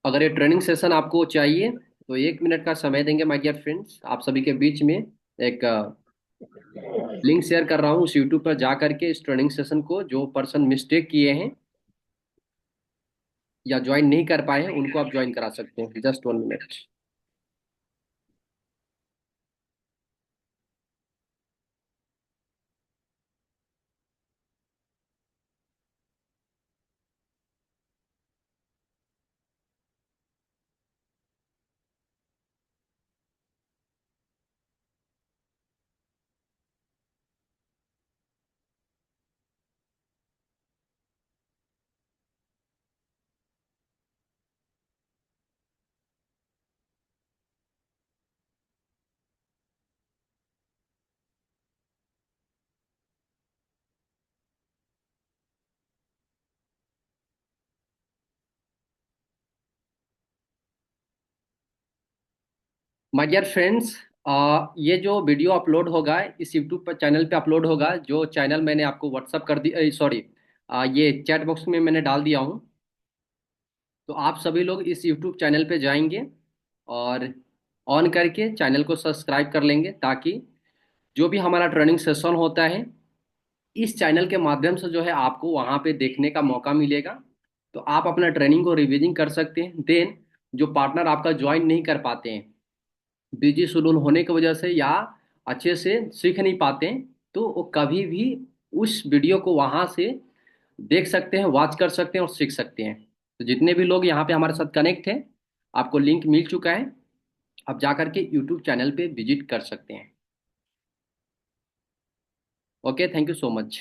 अगर ये ट्रेनिंग सेशन आपको चाहिए तो 1 मिनट का समय देंगे माय डियर फ्रेंड्स। आप सभी के बीच में एक लिंक शेयर कर रहा हूँ, उस यूट्यूब पर जा करके इस ट्रेनिंग सेशन को जो पर्सन मिस्टेक किए हैं या ज्वाइन नहीं कर पाए हैं उनको आप ज्वाइन करा सकते हैं। Just 1 minute. My dear friends, ये जो वीडियो अपलोड होगा इस यूट्यूब पर चैनल पे अपलोड होगा, जो चैनल मैंने आपको व्हाट्सअप कर दी, सॉरी, ये चैट बॉक्स में मैंने डाल दिया हूँ। तो आप सभी लोग इस यूट्यूब चैनल पे जाएंगे और ऑन करके चैनल को सब्सक्राइब कर लेंगे, ताकि जो भी हमारा ट्रेनिंग सेशन होता है इस चैनल के माध्यम से जो है आपको वहाँ पे देखने का मौका मिलेगा। तो आप अपना ट्रेनिंग को रिवीजिंग कर सकते हैं। देन जो पार्टनर आपका ज्वाइन नहीं कर पाते हैं बिजी शेड्यूल होने की वजह से, या अच्छे से सीख नहीं पाते हैं, तो वो कभी भी उस वीडियो को वहां से देख सकते हैं, वॉच कर सकते हैं और सीख सकते हैं। तो जितने भी लोग यहाँ पे हमारे साथ कनेक्ट हैं, आपको लिंक मिल चुका है। आप जा करके यूट्यूब चैनल पे विजिट कर सकते हैं। Okay, thank you so much.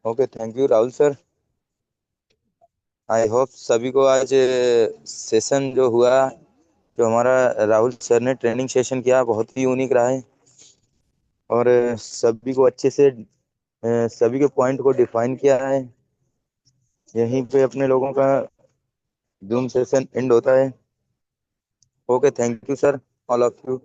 Okay, thank you Rahul sir. I hope सभी को आज सेशन जो हुआ, जो हमारा राहुल सर ने ट्रेनिंग सेशन किया, बहुत ही यूनिक रहा है। और सभी को अच्छे से सभी के पॉइंट को डिफाइन किया है। यहीं पे अपने लोगों का जूम सेशन एंड होता है। Okay, thank you sir, all of you.